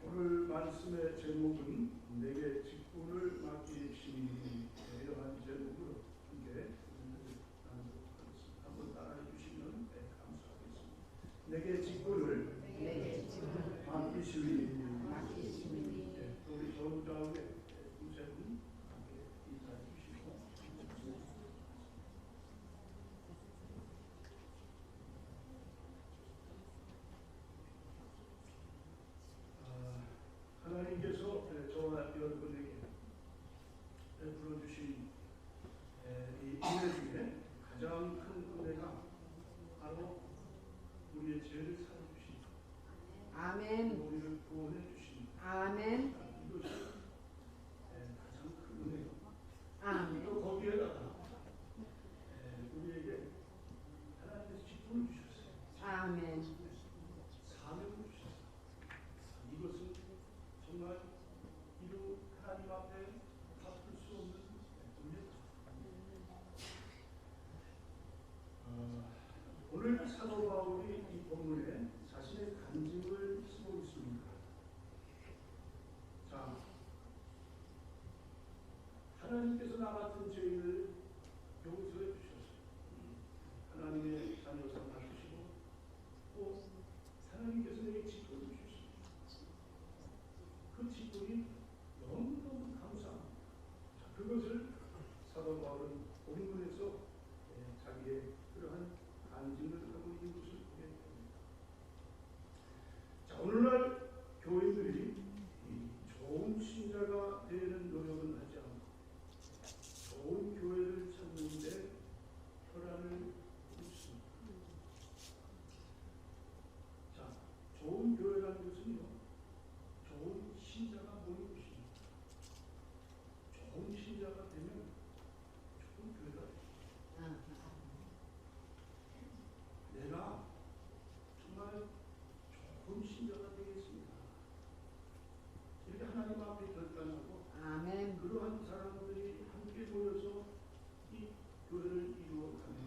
오늘 말씀의 제목은 내게 직분을 맡기심이니, 이러한 제목으로 함께 나누도록 하겠습니다. 한번 따라해 주시면 감사하겠습니다. 내게 직분을 맡기심이니. 우리 전우자의 두세분 함께 인사해 주시고. 하나님께서 저와 여러분에게 베풀어 주신 이 은혜 중에 가장 큰 은혜가 바로 우리의 죄를 사해 주신, 아멘. 우리를 구원해 주신, 아멘. 이것이 가장 큰 은혜요. 아멘. 또 거기에다가 우리에게 하나님께서 직분을 주셨어요. 아멘. 사명을 주셨어요. 이것은 정말 이루 하나님 앞에 갚을 수 없는 은혜다. 오늘 사도 바울이 이 본문에 자신의 간증을 쓰고 있습니다. 자, 하나님께서 나 같은 죄인을 용서해 주셔서 하나님의 자녀 삼아주시고, 또 하나님께서 내게 직분을 주십니다. 그 직분이 너무너무 감사합니다. 자, 그것을 사도 바울은 본문에서 자기의 그러한 간증을 하고 있는 것을 보게 됩니다. 자, 오늘날 교인들이 좋은 신자가 되는 노력은 하지 않고 좋은 교회를 찾는데 혈안을 묻습니다. 자, 좋은 교회라는 것은요, 좋은 신자가 모인 것입니다. 좋은 신자가 되면 좋은 교회가 됩니다. 내가 정말 좋은 신자가 되겠습니다. 이렇게 하나님 앞에 결단하고, 아멘. 그러한 사람들이 함께 모여서 이 교회를 이루어가면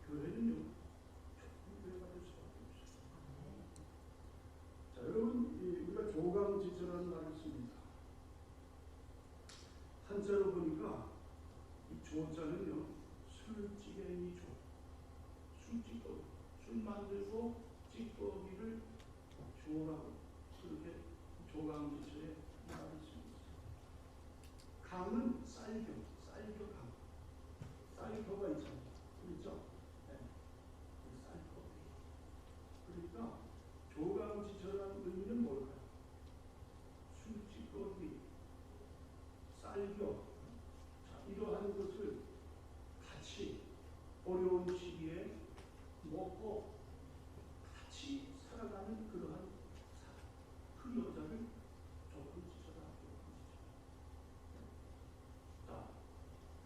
교회는요, 좋은 교회가 될 수밖에 없어요. 자, 여러분, 우리가 조강지처라는 말을 씁니다. 한자로 보니까 이 조자는요, 술찌개니 조, 술찌꺼기, 술 만들고 찌꺼기를 조라고, 그렇게 조강지처에 말을 씁니다. 강은 쌀교, 쌀교강, 쌀교가 있잖아요. 그렇죠? 네. 쌀교. 그러니까 조강지처라는 의미는 뭘까요? 술찌꺼기, 쌀교. 자, 이러한 것을 같이 어려운 시기에 먹고 같이 살아가는 그러한 사람, 그 여자를 조강지처라고 합니다. 자,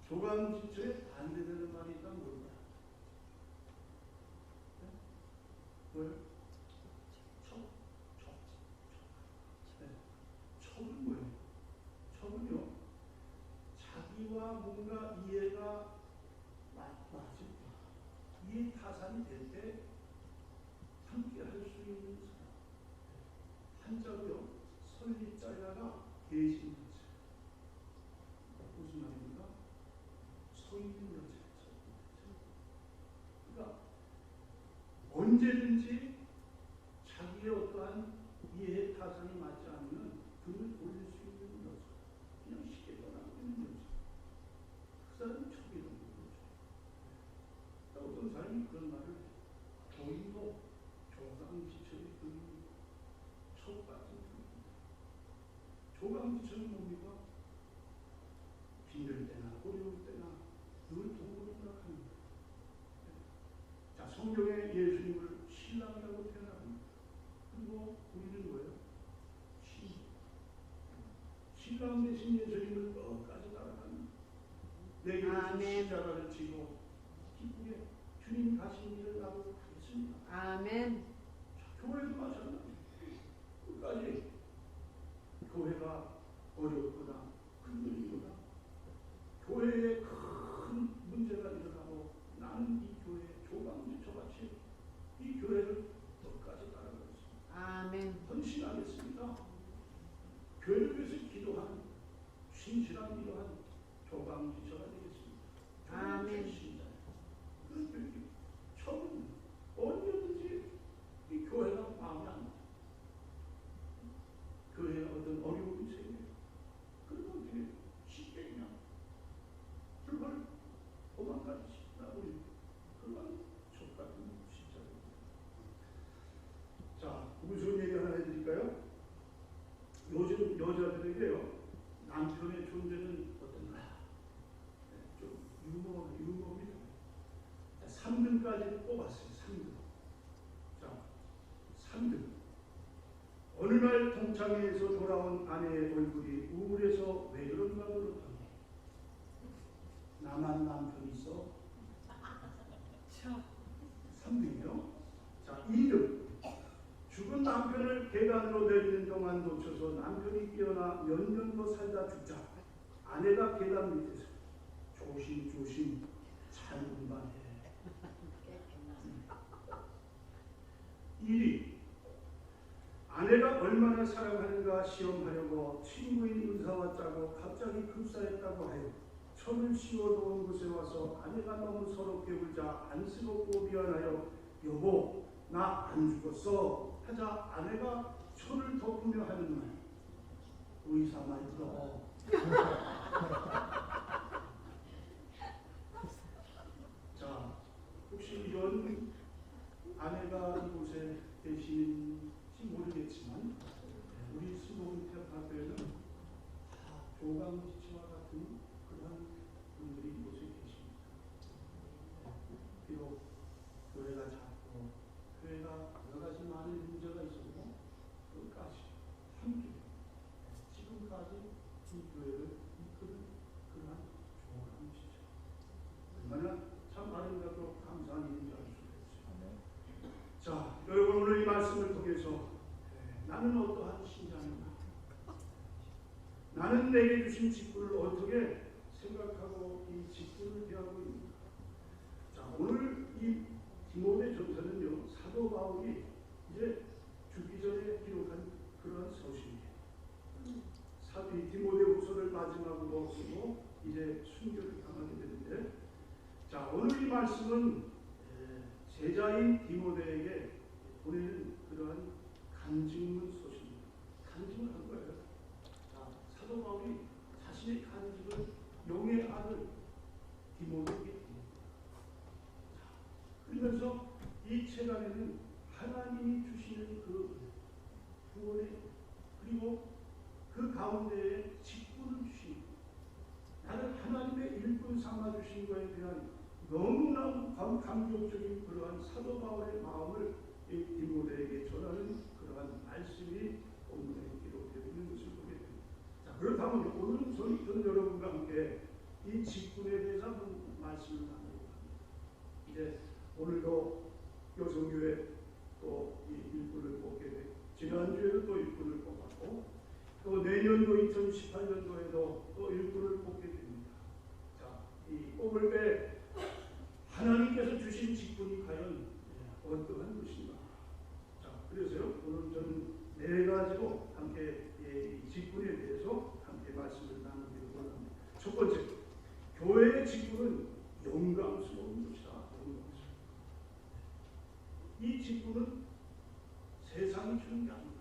조강지처에 반대되는 말이 있다면 뭘까요? 네? 뭐예요? 네. 척은 뭐예요? 척은요, 자기와 뭔가 이해가 맞을 때, 이해 타산이 될 때 함께 할 수 있는 사람. 한자로요, 설립자야가 계신 여자. 무슨 말입니까? 서 있는 여자. 그러니까 언제든지 자기의 어떠한 이해 타산이 맞지 않으면 등을 돌릴 수 있는 여자. 그냥 쉽게 떠나고 있는 여자. 그 사람은 척이라는 거죠. 그러니까 어떤 사람이 그런 말을 해요. 고인도 조강지처의 등이고 척 같은 등입니다. 조강지처는 뭡니까? 힘들 때나 어려울 때나 늘 동거를 합니다. 자, 성경에 예수님을 신랑이라고 표현합니다. 그리고 우리는 뭐예요? 신랑 대신 예수님을 끝까지 따라갑니다. 내게 십자가를 지고 기쁘게 주님 가신 길을 나도 가겠습니다. 아멘. 교회도 마찬가지. 끝까지 교회가 어렵거나 흔들리거나 교회에 큰 문제가 일어나고 나는 이 교회의 조강지처같이 뽑았어요. 3등. 자, 3등. 어느 날 동창회에서 돌아온 아내의 얼굴이 우울해서 왜 그런가 물었더니 나만 남편이 있어. 3등이요. 자, 2등. 죽은 남편을 계단으로 내리는 동안 놓쳐서 남편이 깨어나 몇 년 더 살다 죽자 아내가 계단 밑에서 조심조심 잘 운반해. 1위. 아내가 얼마나 사랑하는가 시험하려고 친구인 의사와 짜고 갑자기 급사했다고 하여 천을 씌워놓은 곳에 와서 아내가 너무 서럽게 울자 안쓰럽고 미안하여 여보 나 안 죽었어 하자 아내가 천을 덮으며 하는 말 의사 말 들어. 자, 혹시 이런 아내가 이곳에 계신지 모르겠지만 우리 수목태학교에는 조강지치와 같은 그런 분들이 이곳에 계십니다. 비록 교회가 작고 교회가 여러 가지 많은 문제가 있어도 끝까지 함께 지금까지 이 교회를 이끄는 그러한 조강지죠. 얼마나 참 아름답고 감사한 일인지 알 수 있어요. 자, 여러분 오늘 이 말씀을 통해서 나는 어떠한 신자인가? 나는 내게 주신 직분을 어떻게 생각하고 이 직분을 대하고 있는가? 자, 오늘 이 디모데전서는요 사도 바울이 이제 죽기 전에 기록한 그런 서신이에요. 사도 디모데후서를 마지막으로 쓰고 이제 순교를 당하게 되는데, 자 오늘 이 말씀은 제자인 디모데에게 보내는 그러한 간증문 서신입니다. 간증을 한 거예요. 자, 사도 바울이 자신의 간증을 용의 아들 디모데에게 줍니다. 그러면서 이 책 안에는 하나님이 주시는 그 구원의 그리고 그 가운데에 직분을 주신 나는 하나님의 일꾼 삼아 주신 것에 대한 너무나 감격적인 그러한 사도 바울의 마음을 이 디모데에게 전하는 그러한 말씀이 본문에 기록되어 있는 것을 보게 됩니다. 자, 그렇다면 오늘 저는 여러분과 함께 이 직분에 대해서 한번 말씀을 나누려고 합니다. 이제 오늘도 여성교회 또 이 일꾼을 뽑게 돼 지난주에도 또 일꾼을 뽑았고 또 내년도 2018년도에도 또 일꾼을 뽑게 됩니다. 자, 이 뽑을 때 하나님께서 주신 직분이 과연 어떠한 것인가? 자, 그래서요 오늘 저는 네 가지로 함께 이 직분에 대해서 함께 말씀을 나누기를 원합니다. 첫 번째, 교회의 직분은 영광스러운 것이다. 이 직분은 세상이 주는 게 아니다.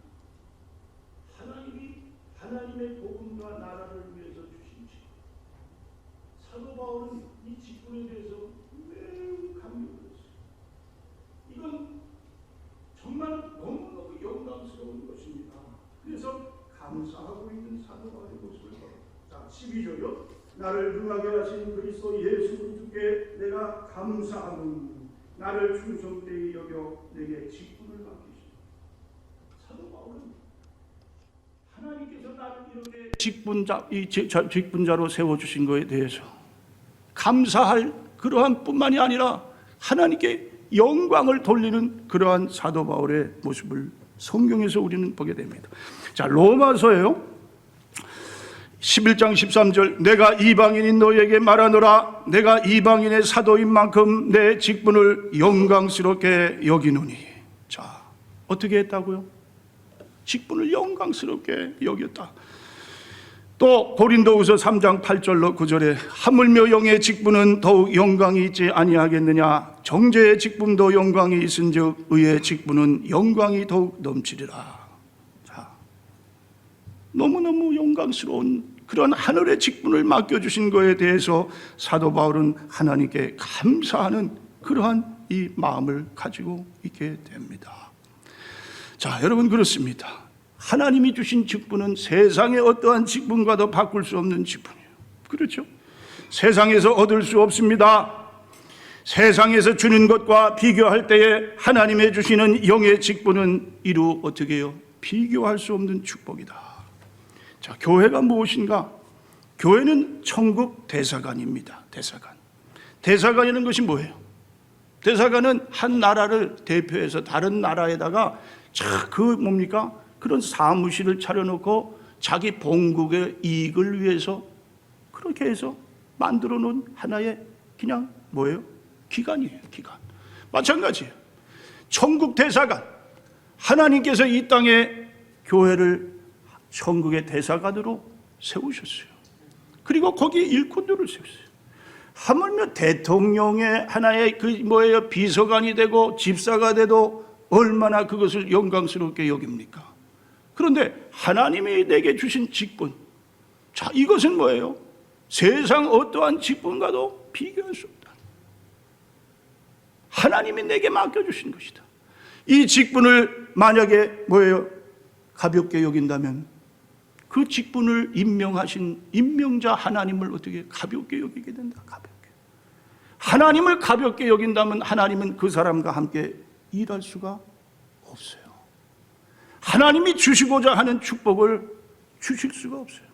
하나님이 하나님의 복음과 나라를 위해서 주신 직분. 사도 바울은 이 직분에 대해서 매우 감격했어요. 이건 정말 너무너무 영광스러운 것입니다. 그래서 감사하고 있는 사도 바울의 모습을 보라. 자, 12절요. 나를 능하게 하신 그리스도 예수 그리스도께 내가 감사하노니 나를 충성되이 여겨 내게 직분을 맡기시오. 사도 바울은 하나님께서 나를 이렇게 직분자로 세워주신 것에 대해서 감사할 그러한 뿐만이 아니라 하나님께 영광을 돌리는 그러한 사도 바울의 모습을 성경에서 우리는 보게 됩니다. 자, 로마서예요. 11장 13절 내가 이방인인 너에게 말하노라 내가 이방인의 사도인 만큼 내 직분을 영광스럽게 여기노니. 자, 어떻게 했다고요? 직분을 영광스럽게 여겼다. 또 고린도후서 3장 8절로 9절에 하물며 영의 직분은 더욱 영광이 있지 아니하겠느냐 정죄의 직분도 영광이 있은즉 의의 직분은 영광이 더욱 넘치리라. 자, 너무너무 영광스러운 그런 하늘의 직분을 맡겨주신 것에 대해서 사도 바울은 하나님께 감사하는 그러한 이 마음을 가지고 있게 됩니다. 자, 여러분 그렇습니다. 하나님이 주신 직분은 세상의 어떠한 직분과도 바꿀 수 없는 직분이에요. 그렇죠? 세상에서 얻을 수 없습니다. 세상에서 주는 것과 비교할 때에 하나님의 주시는 영의 직분은 이루 어떻게 해요? 비교할 수 없는 축복이다. 자, 교회가 무엇인가? 교회는 천국 대사관입니다. 대사관. 대사관이라는 것이 뭐예요? 대사관은 한 나라를 대표해서 다른 나라에다가 뭡니까? 그런 사무실을 차려놓고 자기 본국의 이익을 위해서 그렇게 해서 만들어 놓은 하나의 그냥 뭐예요? 기관이에요. 기관. 마찬가지예요. 천국 대사관. 하나님께서 이 땅에 교회를 천국의 대사관으로 세우셨어요. 그리고 거기에 일꾼들을 세웠어요. 하물며 대통령의 하나의 비서관이 되고 집사가 돼도 얼마나 그것을 영광스럽게 여깁니까? 그런데 하나님이 내게 주신 직분, 자, 이것은 뭐예요? 세상 어떠한 직분과도 비교할 수 없다. 하나님이 내게 맡겨주신 것이다. 이 직분을 만약에 뭐예요? 가볍게 여긴다면 그 직분을 임명하신 임명자 하나님을 어떻게 가볍게 여기게 된다. 가볍게. 하나님을 가볍게 여긴다면 하나님은 그 사람과 함께 일할 수가 없어요. 하나님이 주시고자 하는 축복을 주실 수가 없어요.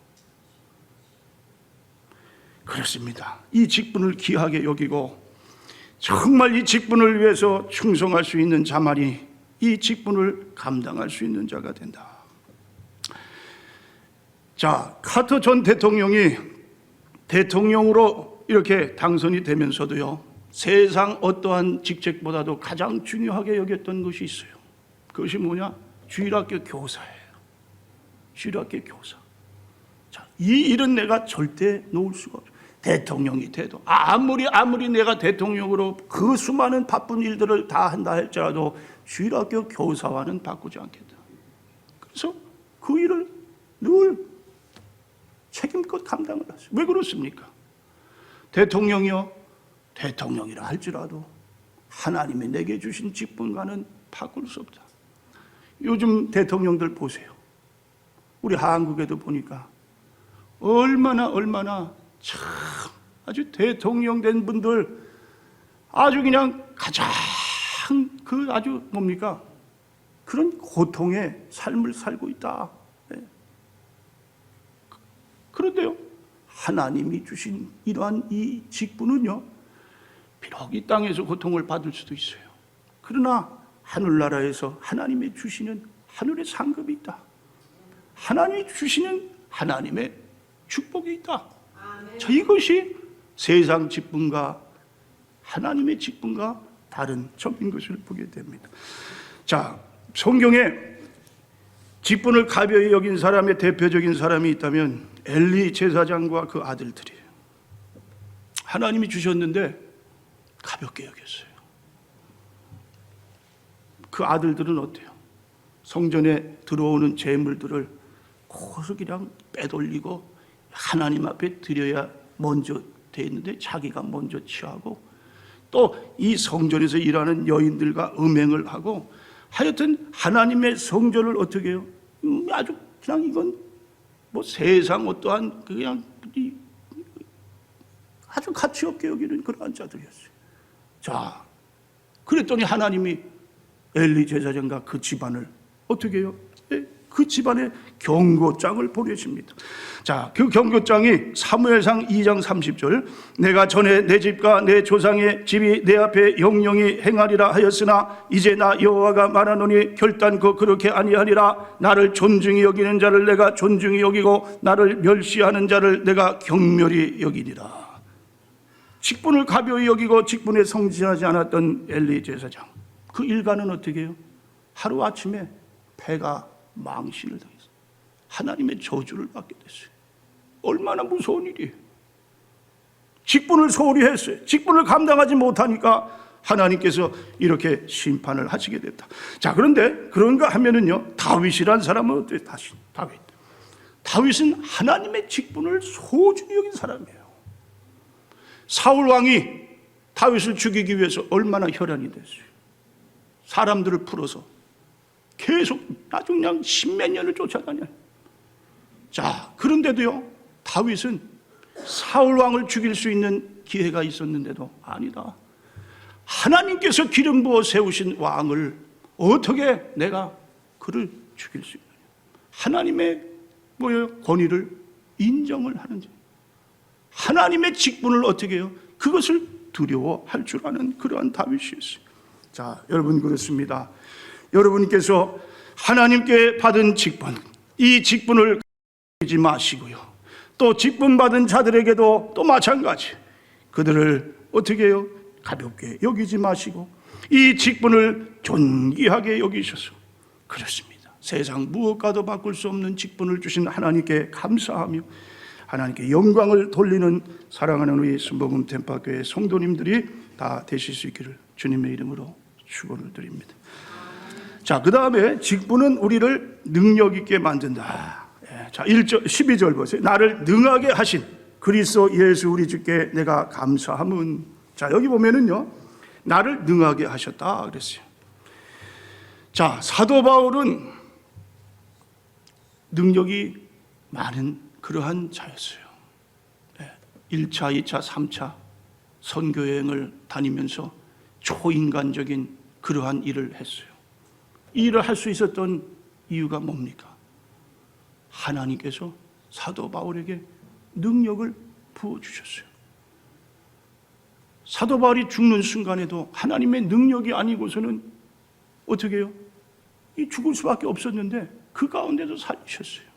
그렇습니다. 이 직분을 귀하게 여기고 정말 이 직분을 위해서 충성할 수 있는 자만이 이 직분을 감당할 수 있는 자가 된다. 자, 카터 전 대통령이 대통령으로 이렇게 당선이 되면서도요, 세상 어떠한 직책보다도 가장 중요하게 여겼던 것이 있어요. 그것이 뭐냐? 주일학교 교사예요. 주일학교 교사. 자, 이 일은 내가 절대 놓을 수가 없어요. 대통령이 돼도 아무리 내가 대통령으로 그 수많은 바쁜 일들을 다 한다 할지라도 주일학교 교사와는 바꾸지 않겠다. 그래서 그 일을 늘 책임껏 감당을 하세요. 왜 그렇습니까? 대통령이요, 대통령이라 할지라도 하나님이 내게 주신 직분과는 바꿀 수 없다. 요즘 대통령들 보세요. 우리 한국에도 보니까 얼마나 참 아주 대통령 된 분들 아주 그냥 가장 아주 뭡니까? 그런 고통의 삶을 살고 있다. 네. 그런데요, 하나님이 주신 이러한 이 직분은요, 비록 이 땅에서 고통을 받을 수도 있어요. 그러나 하늘나라에서 하나님이 주시는 하늘의 상급이 있다. 하나님이 주시는 하나님의 축복이 있다. 자, 이것이 세상 직분과 하나님의 직분과 다른 점인 것을 보게 됩니다. 자, 성경에 직분을 가벼이 여긴 사람의 대표적인 사람이 있다면 엘리 제사장과 그 아들들이에요. 하나님이 주셨는데 가볍게 여겼어요. 그 아들들은 어때요? 성전에 들어오는 제물들을 고스 그냥 빼돌리고 하나님 앞에 드려야 먼저 돼 있는데 자기가 먼저 취하고 또 이 성전에서 일하는 여인들과 음행을 하고 하여튼 하나님의 성전을 어떻게 해요? 아주 그냥 이건 뭐 세상 어떠한 그냥 아주 가치 없게 여기는 그러한 자들이었어요. 자, 그랬더니 하나님이 엘리 제사장과 그 집안을 어떻게 해요? 그 집안에 경고장을 보내십니다. 자, 그 경고장이 사무엘상 2장 30절, 내가 전에 내 집과 내 조상의 집이 내 앞에 영영히 행하리라 하였으나 이제 나 여호와가 말하노니 결단코 그렇게 아니하리라. 나를 존중히 여기는 자를 내가 존중히 여기고 나를 멸시하는 자를 내가 경멸히 여기리라. 직분을 가벼이 여기고 직분에 성실하지 않았던 엘리 제사장, 그 일가는 어떻게 해요? 하루아침에 패가 망신을 당했어요. 하나님의 저주를 받게 됐어요. 얼마나 무서운 일이에요. 직분을 소홀히 했어요. 직분을 감당하지 못하니까 하나님께서 이렇게 심판을 하시게 됐다. 자, 그런데 그런가 하면은요, 다윗이란 사람은 어때요? 다윗은 하나님의 직분을 소중히 여긴 사람이에요. 사울 왕이 다윗을 죽이기 위해서 얼마나 혈안이 됐어요. 사람들을 풀어서 계속 아주 그냥 십몇 년을 쫓아다녀요. 자, 그런데도요, 다윗은 사울 왕을 죽일 수 있는 기회가 있었는데도 아니다. 하나님께서 기름 부어 세우신 왕을 어떻게 내가 그를 죽일 수 있느냐. 하나님의 권위를 인정을 하는지, 하나님의 직분을 어떻게 해요? 그것을 두려워할 줄 아는 그러한 다윗이었어요. 자, 여러분 그렇습니다. 여러분께서 하나님께 받은 직분, 이 직분을 가지지 마시고요. 또 직분 받은 자들에게도 또 마찬가지, 그들을 어떻게 해요? 가볍게 여기지 마시고 이 직분을 존귀하게 여기셔서, 그렇습니다, 세상 무엇과도 바꿀 수 없는 직분을 주신 하나님께 감사하며 하나님께 영광을 돌리는 사랑하는 우리 순복음 템파교회 성도님들이 다 되실 수 있기를 주님의 이름으로 축원을 드립니다. 자, 그 다음에 직분은 우리를 능력 있게 만든다. 자, 12절 보세요. 나를 능하게 하신 그리스도 예수 우리 주께 내가 감사함은. 자, 여기 보면은요, 나를 능하게 하셨다 그랬어요. 자, 사도 바울은 능력이 많은 그러한 자였어요. 1차, 2차, 3차 선교여행을 다니면서 초인간적인 그러한 일을 했어요. 이 일을 할 수 있었던 이유가 뭡니까? 하나님께서 사도 바울에게 능력을 부어주셨어요. 사도 바울이 죽는 순간에도 하나님의 능력이 아니고서는 어떻게 해요? 이 죽을 수밖에 없었는데 그 가운데도 살리셨어요.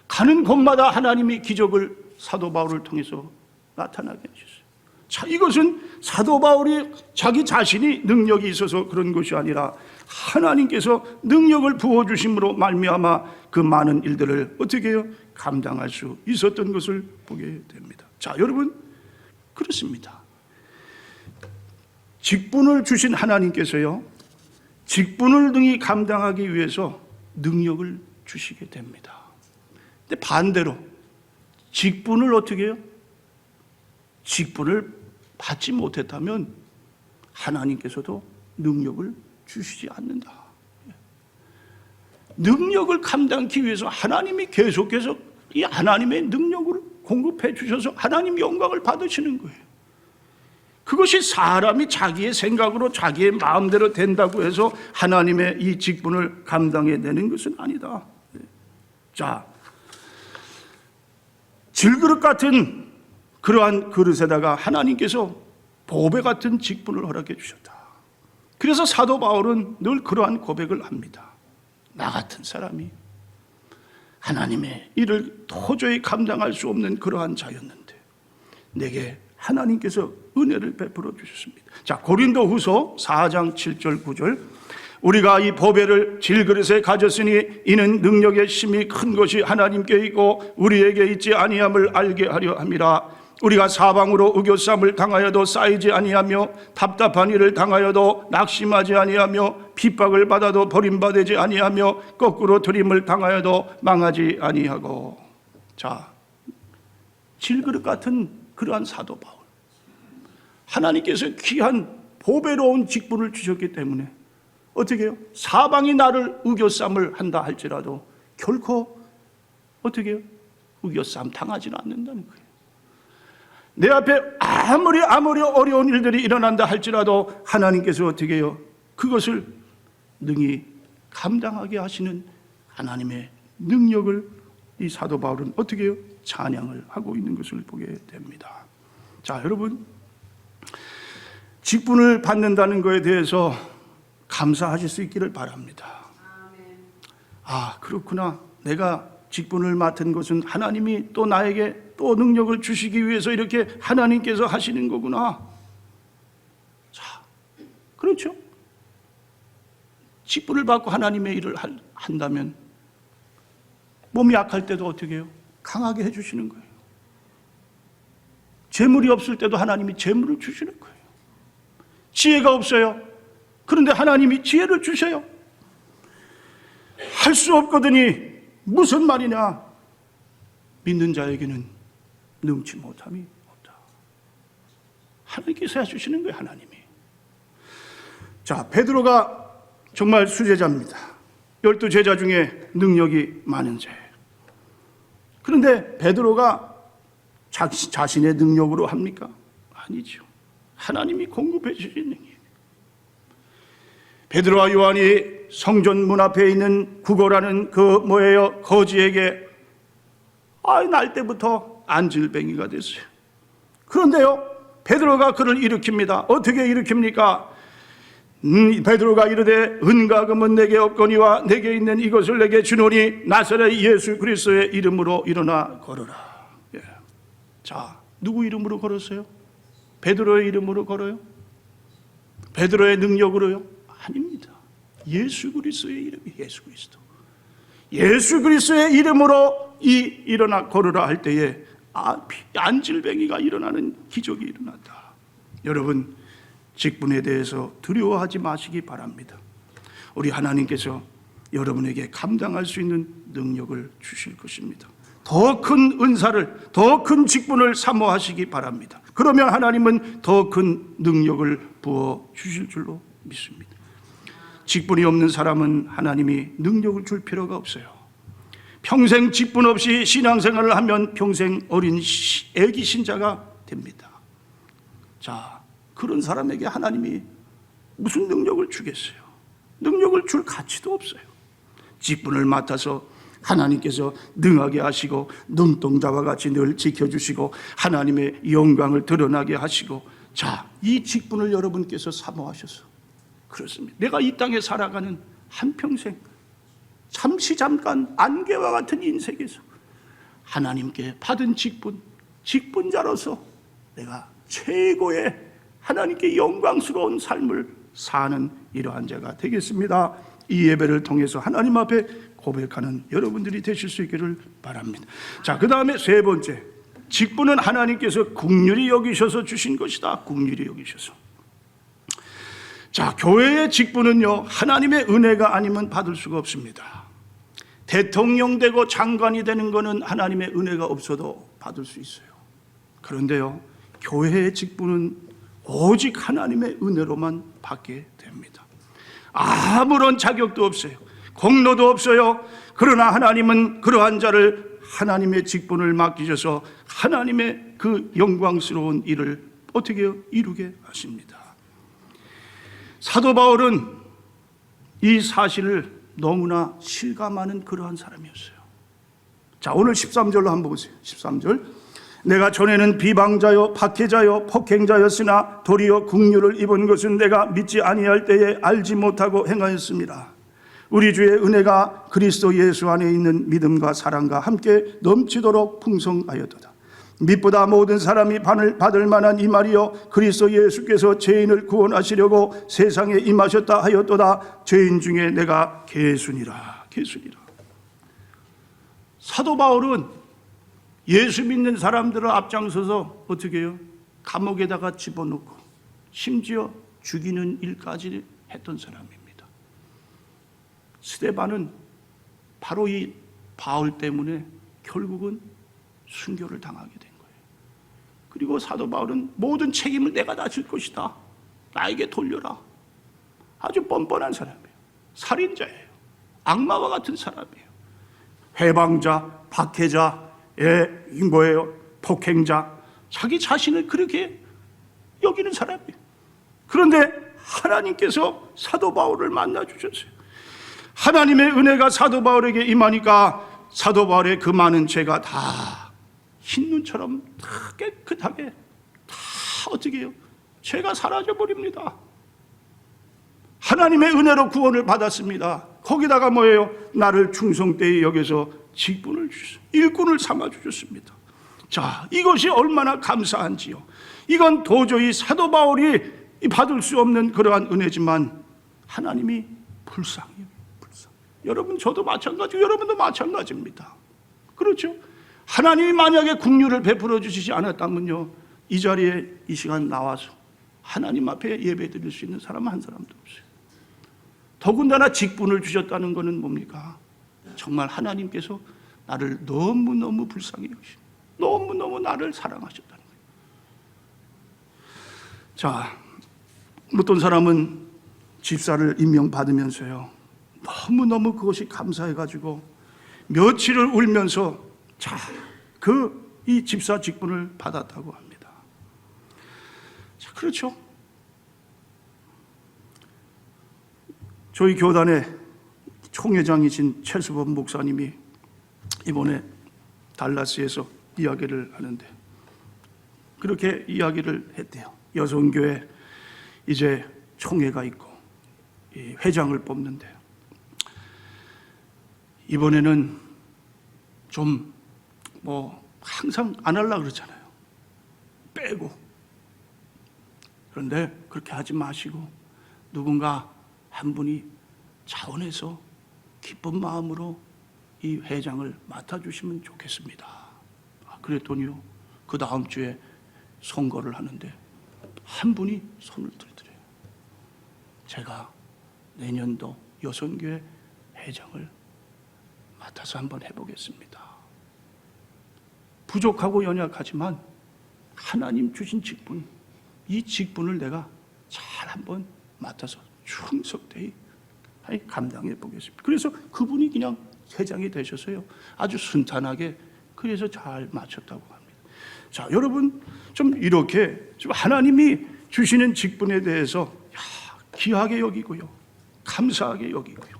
가는 곳마다 하나님이 기적을 사도 바울을 통해서 나타나게 하셨어요. 자, 이것은 사도 바울이 자기 자신이 능력이 있어서 그런 것이 아니라 하나님께서 능력을 부어주심으로 말미암아 그 많은 일들을 어떻게 해요? 감당할 수 있었던 것을 보게 됩니다. 자, 여러분 그렇습니다. 직분을 주신 하나님께서요, 직분을 능히 감당하기 위해서 능력을 주시게 됩니다. 근데 반대로 직분을 어떻게 해요? 직분을 받지 못했다면 하나님께서도 능력을 주시지 않는다. 능력을 감당하기 위해서 하나님이 계속해서 이 하나님의 능력을 공급해 주셔서 하나님 영광을 받으시는 거예요. 그것이 사람이 자기의 생각으로 자기의 마음대로 된다고 해서 하나님의 이 직분을 감당해내는 것은 아니다. 자, 질그릇 같은 그러한 그릇에다가 하나님께서 보배 같은 직분을 허락해 주셨다. 그래서 사도 바울은 늘 그러한 고백을 합니다. 나 같은 사람이 하나님의 일을 도저히 감당할 수 없는 그러한 자였는데 내게 하나님께서 은혜를 베풀어 주셨습니다. 자, 고린도후서 4장 7절 9절, 우리가 이 보배를 질그릇에 가졌으니 이는 능력의 힘이 큰 것이 하나님께 있고 우리에게 있지 아니함을 알게 하려 함이라. 우리가 사방으로 의교쌈을 당하여도 쌓이지 아니하며 답답한 일을 당하여도 낙심하지 아니하며 핍박을 받아도 버림받지 아니하며 거꾸로 들임을 당하여도 망하지 아니하고. 자, 질그릇 같은 그러한 사도 바울, 하나님께서 귀한 보배로운 직분을 주셨기 때문에 어떻게 해요? 사방이 나를 의교쌈을 한다 할지라도 결코 어떻게 해요? 의교쌈 당하지는 않는다는 거예요. 내 앞에 아무리 어려운 일들이 일어난다 할지라도 하나님께서 어떻게 해요? 그것을 능히 감당하게 하시는 하나님의 능력을 이 사도 바울은 어떻게 해요? 찬양을 하고 있는 것을 보게 됩니다. 자, 여러분, 직분을 받는다는 것에 대해서 감사하실 수 있기를 바랍니다. 아, 그렇구나. 내가 직분을 맡은 것은 하나님이 또 나에게 또 능력을 주시기 위해서 이렇게 하나님께서 하시는 거구나. 자, 그렇죠. 직분을 받고 하나님의 일을 한다면 몸이 약할 때도 어떻게 해요? 강하게 해주시는 거예요. 재물이 없을 때도 하나님이 재물을 주시는 거예요. 지혜가 없어요. 그런데 하나님이 지혜를 주셔요. 할 수 없거든이 무슨 말이냐? 믿는 자에게는 능치 못함이 없다. 하나님께서 해주시는 거예요, 하나님이. 자, 베드로가 정말 수제자입니다. 12제자 중에 능력이 많은 자. 그런데 베드로가 자신의 능력으로 합니까? 아니죠. 하나님이 공급해 주신 능력. 베드로와 요한이 성전 문 앞에 있는 구걸하는 그 거지에게 날 때부터 안질뱅이가 됐어요. 그런데요, 베드로가 그를 일으킵니다. 어떻게 일으킵니까? 베드로가 이르되 은과 금은 내게 없거니와 내게 있는 이것을 내게 주노니 나사렛 예수 그리스도의 이름으로 일어나 걸어라. 예. 자, 누구 이름으로 걸었어요? 베드로의 이름으로 걸어요? 베드로의 능력으로요? 아닙니다. 예수 그리스도의 이름이 예수 그리스도. 예수 그리스도의 이름으로 일어나 걸으라 할 때에 안질뱅이가 일어나는 기적이 일어났다. 여러분, 직분에 대해서 두려워하지 마시기 바랍니다. 우리 하나님께서 여러분에게 감당할 수 있는 능력을 주실 것입니다. 더 큰 은사를, 더 큰 직분을 사모하시기 바랍니다. 그러면 하나님은 더 큰 능력을 부어 주실 줄로 믿습니다. 직분이 없는 사람은 하나님이 능력을 줄 필요가 없어요. 평생 직분 없이 신앙생활을 하면 평생 어린 애기 신자가 됩니다. 자, 그런 사람에게 하나님이 무슨 능력을 주겠어요? 능력을 줄 가치도 없어요. 직분을 맡아서 하나님께서 능하게 하시고 눈동자와 같이 늘 지켜주시고 하나님의 영광을 드러나게 하시고, 자, 이 직분을 여러분께서 사모하셔서 그렇습니다. 내가 이 땅에 살아가는 한평생 잠시 잠깐 안개와 같은 인생에서 하나님께 받은 직분자로서 내가 최고의 하나님께 영광스러운 삶을 사는 이러한 자가 되겠습니다. 이 예배를 통해서 하나님 앞에 고백하는 여러분들이 되실 수 있기를 바랍니다. 자, 그 다음에 세 번째, 직분은 하나님께서 긍휼히 여기셔서 주신 것이다. 긍휼히 여기셔서. 자, 교회의 직분은요, 하나님의 은혜가 아니면 받을 수가 없습니다. 대통령 되고 장관이 되는 것은 하나님의 은혜가 없어도 받을 수 있어요. 그런데요, 교회의 직분은 오직 하나님의 은혜로만 받게 됩니다. 아무런 자격도 없어요. 공로도 없어요. 그러나 하나님은 그러한 자를 하나님의 직분을 맡기셔서 하나님의 그 영광스러운 일을 어떻게 이루게 하십니다. 사도 바울은 이 사실을 너무나 실감하는 그러한 사람이었어요. 자, 오늘 13절로 한번 보세요. 13절. 내가 전에는 비방자요 박해자요 폭행자였으나 도리어 긍휼을 입은 것은 내가 믿지 아니할 때에 알지 못하고 행하였습니다. 우리 주의 은혜가 그리스도 예수 안에 있는 믿음과 사랑과 함께 넘치도록 풍성하였도다. 믿보다 모든 사람이 받을 만한 이 말이요 그리스도 예수께서 죄인을 구원하시려고 세상에 임하셨다 하였도다. 죄인 중에 내가 개순이라. 사도 바울은 예수 믿는 사람들을 앞장서서 어떻게 해요? 감옥에다가 집어넣고 심지어 죽이는 일까지 했던 사람입니다. 스데반은 바로 이 바울 때문에 결국은 순교를 당하게 된 거예요. 그리고 사도 바울은 모든 책임을 내가 다 질 것이다. 나에게 돌려라. 아주 뻔뻔한 사람이에요. 살인자예요. 악마와 같은 사람이에요. 회방자, 박해자, 폭행자, 자기 자신을 그렇게 여기는 사람이에요. 그런데 하나님께서 사도 바울을 만나 주셨어요. 하나님의 은혜가 사도 바울에게 임하니까 사도 바울의 그 많은 죄가 다 흰눈처럼 다 깨끗하게 다 어떻게 해요? 죄가 사라져버립니다. 하나님의 은혜로 구원을 받았습니다. 거기다가 뭐예요? 나를 충성되이 여겨서 직분을 주셨어요. 일꾼을 삼아 주셨습니다. 자, 이것이 얼마나 감사한지요. 이건 도저히 사도 바울이 받을 수 없는 그러한 은혜지만 하나님이 불쌍해요. 여러분, 저도 마찬가지고 여러분도 마찬가지입니다. 그렇죠? 하나님이 만약에 긍휼을 베풀어 주시지 않았다면요, 이 자리에 이 시간 나와서 하나님 앞에 예배 드릴 수 있는 사람 한 사람도 없어요. 더군다나 직분을 주셨다는 것은 뭡니까? 정말 하나님께서 나를 너무너무 불쌍히 여기시고 너무너무 나를 사랑하셨다는 거예요. 자, 어떤 사람은 집사를 임명받으면서요, 너무너무 그것이 감사해가지고 며칠을 울면서 이 집사 직분을 받았다고 합니다. 자, 그렇죠. 저희 교단의 총회장이신 최수범 목사님이 이번에 달라스에서 이야기를 하는데 그렇게 이야기를 했대요. 여성교회 이제 총회가 있고 이 회장을 뽑는데 이번에는 좀 항상 안 하려고 그러잖아요. 빼고. 그런데 그렇게 하지 마시고 누군가 한 분이 자원해서 기쁜 마음으로 이 회장을 맡아주시면 좋겠습니다. 그랬더니요, 그 다음 주에 선거를 하는데 한 분이 손을 들더래요. 제가 내년도 여성교회 회장을 맡아서 한번 해보겠습니다. 부족하고 연약하지만 하나님 주신 직분, 이 직분을 내가 잘 한번 맡아서 충성되이 감당해 보겠습니다. 그래서 그분이 그냥 회장이 되셔서요, 아주 순탄하게 그래서 잘 마쳤다고 합니다. 자, 여러분 좀 이렇게 좀 하나님이 주시는 직분에 대해서 귀하게 여기고요, 감사하게 여기고요.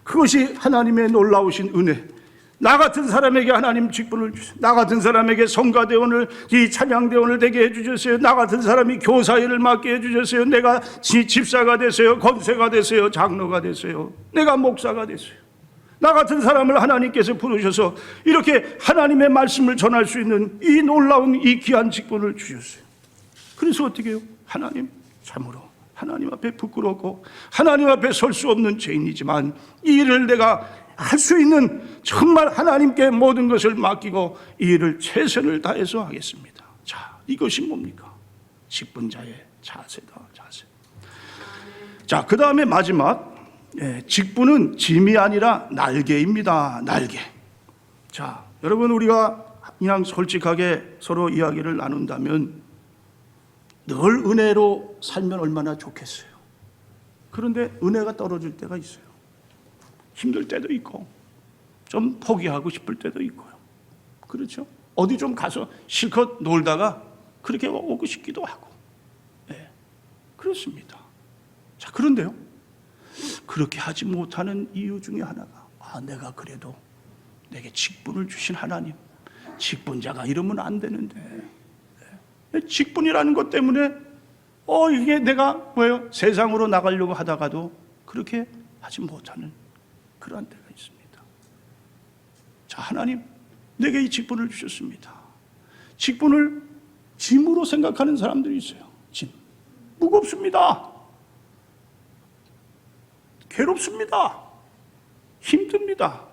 그것이 하나님의 놀라우신 은혜. 나 같은 사람에게 하나님 직분을 주셨어요. 나 같은 사람에게 성가대원을, 이 찬양대원을 되게 해주셨어요. 나 같은 사람이 교사일을 맡게 해주셨어요. 내가 집사가 됐어요. 권세가 됐어요. 장로가 됐어요. 내가 목사가 됐어요. 나 같은 사람을 하나님께서 부르셔서 이렇게 하나님의 말씀을 전할 수 있는 이 놀라운 이 귀한 직분을 주셨어요. 그래서 어떻게 해요? 하나님, 참으로 하나님 앞에 부끄럽고 하나님 앞에 설 수 없는 죄인이지만 이 일을 내가 할 수 있는, 정말 하나님께 모든 것을 맡기고 이 일을 최선을 다해서 하겠습니다. 자, 이것이 뭡니까? 직분자의 자세다. 자세. 자, 그 다음에 마지막, 직분은 짐이 아니라 날개입니다. 날개. 자, 여러분, 우리가 그냥 솔직하게 서로 이야기를 나눈다면 늘 은혜로 살면 얼마나 좋겠어요. 그런데 은혜가 떨어질 때가 있어요. 힘들 때도 있고 좀 포기하고 싶을 때도 있고요. 그렇죠? 어디 좀 가서 실컷 놀다가 그렇게 오고 싶기도 하고. 네, 그렇습니다. 자, 그런데요, 그렇게 하지 못하는 이유 중에 하나가, 내가 그래도 내게 직분을 주신 하나님, 직분자가 이러면 안 되는데, 직분이라는 것 때문에 이게 내가 세상으로 나가려고 하다가도 그렇게 하지 못하는 그러한 때가 있습니다. 자, 하나님, 내게 이 직분을 주셨습니다. 직분을 짐으로 생각하는 사람들이 있어요. 짐. 무겁습니다. 괴롭습니다. 힘듭니다.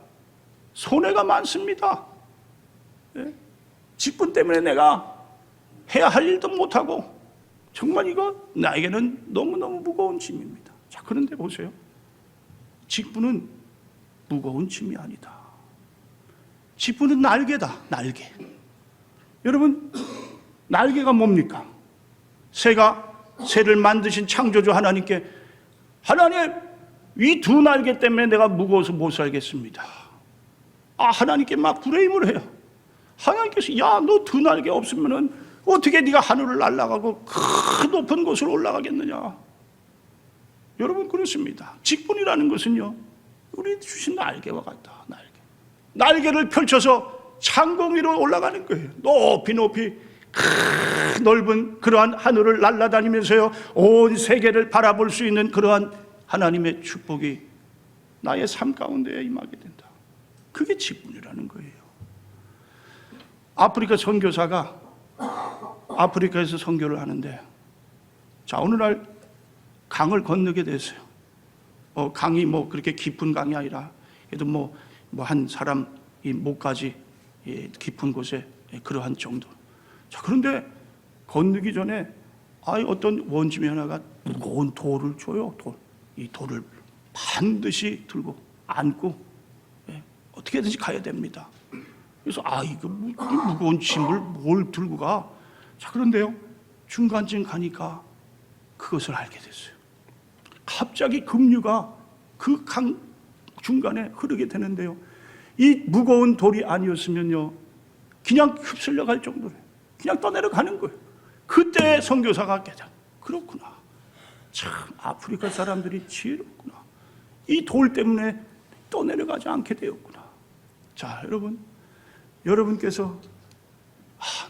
손해가 많습니다. 네? 직분 때문에 내가 해야 할 일도 못하고 정말 이거 나에게는 너무너무 무거운 짐입니다. 자, 그런데 보세요. 직분은 무거운 짐이 아니다. 직분은 날개다. 날개. 여러분, 날개가 뭡니까? 새를 만드신 창조주 하나님께, 하나님, 이 두 날개 때문에 내가 무거워서 못 살겠습니다. 하나님께 막 불의임을 해요. 하나님께서, 너 두 날개 없으면은 어떻게 네가 하늘을 날아가고 그 높은 곳으로 올라가겠느냐. 여러분, 그렇습니다. 직분이라는 것은요, 우리 주신 날개와 같다. 날개를 펼쳐서 창공 위로 올라가는 거예요. 높이 넓은 그러한 하늘을 날아다니면서요, 온 세계를 바라볼 수 있는 그러한 하나님의 축복이 나의 삶 가운데에 임하게 된다. 그게 직분이라는 거예요. 아프리카 선교사가 아프리카에서 선교를 하는데, 자, 어느 날 강을 건너게 됐어요. 강이 그렇게 깊은 강이 아니라 그래도 한 사람 이 목까지 깊은 곳에 그러한 정도. 자, 그런데 건너기 전에 어떤 원주민 하나가 무거운 돌을 줘요. 이 돌을 반드시 들고 안고 어떻게든지 가야 됩니다. 그래서 이거 무거운 짐을 뭘 들고 가? 자, 그런데요, 중간쯤 가니까 그것을 알게 됐어요. 갑자기 급류가 그 강 중간에 흐르게 되는데요, 이 무거운 돌이 아니었으면요, 그냥 휩쓸려 갈 정도로 그냥 떠내려가는 거예요. 그때 선교사가 깨닫, 그렇구나. 참 아프리카 사람들이 지혜롭구나. 이 돌 때문에 떠내려가지 않게 되었구나. 자, 여러분께서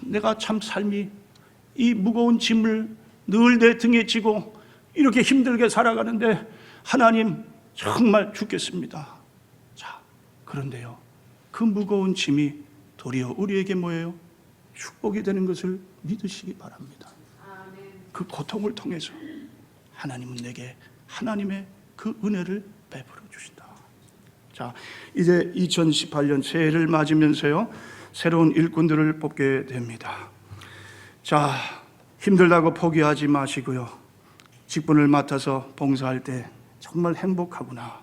내가 참 삶이 이 무거운 짐을 늘 내 등에 지고 이렇게 힘들게 살아가는데 하나님 정말 죽겠습니다. 자, 그런데요, 그 무거운 짐이 도리어 우리에게 뭐예요? 축복이 되는 것을 믿으시기 바랍니다. 그 고통을 통해서 하나님은 내게 하나님의 그 은혜를 베풀어 주신다. 자, 이제 2018년 새해를 맞으면서요, 새로운 일꾼들을 뽑게 됩니다. 자, 힘들다고 포기하지 마시고요, 직분을 맡아서 봉사할 때 정말 행복하구나,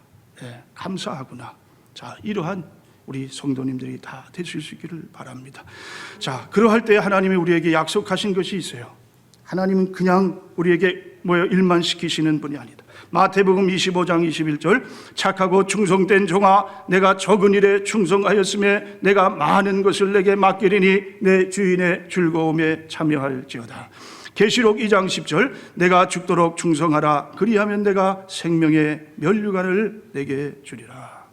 감사하구나. 자, 이러한 우리 성도님들이 다 되실 수 있기를 바랍니다. 자, 그러할 때 하나님이 우리에게 약속하신 것이 있어요. 하나님은 그냥 우리에게 일만 시키시는 분이 아니다. 마태복음 25장 21절, 착하고 충성된 종아, 내가 적은 일에 충성하였음에 내가 많은 것을 내게 맡기리니 내 주인의 즐거움에 참여할지어다. 계시록 2장 10절, 내가 죽도록 충성하라. 그리하면 내가 생명의 면류관을 내게 주리라.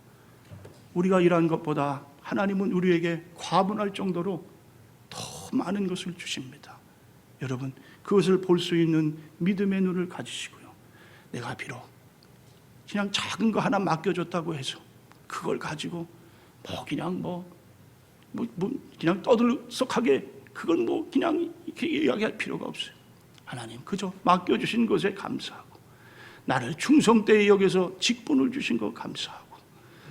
우리가 일한 것보다 하나님은 우리에게 과분할 정도로 더 많은 것을 주십니다. 여러분, 그것을 볼 수 있는 믿음의 눈을 가지시고요, 내가 비록 그냥 작은 거 하나 맡겨줬다고 해서 그걸 가지고 그냥 떠들썩하게 그걸 그냥 이렇게 이야기할 필요가 없어요. 하나님 그저 맡겨주신 것에 감사하고, 나를 충성되이 여겨서 직분을 주신 것 감사하고,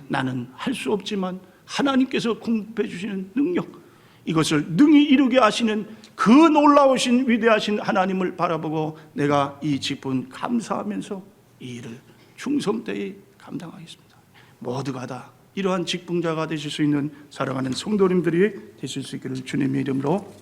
나는 할 수 없지만 하나님께서 공급해 주시는 능력, 이것을 능히 이루게 하시는 그 놀라우신 위대하신 하나님을 바라보고 내가 이 직분 감사하면서 이 일을 충성되이 감당하겠습니다. 모두가 다 이러한 직분자가 되실 수 있는 사랑하는 성도님들이 되실 수 있기를 주님의 이름으로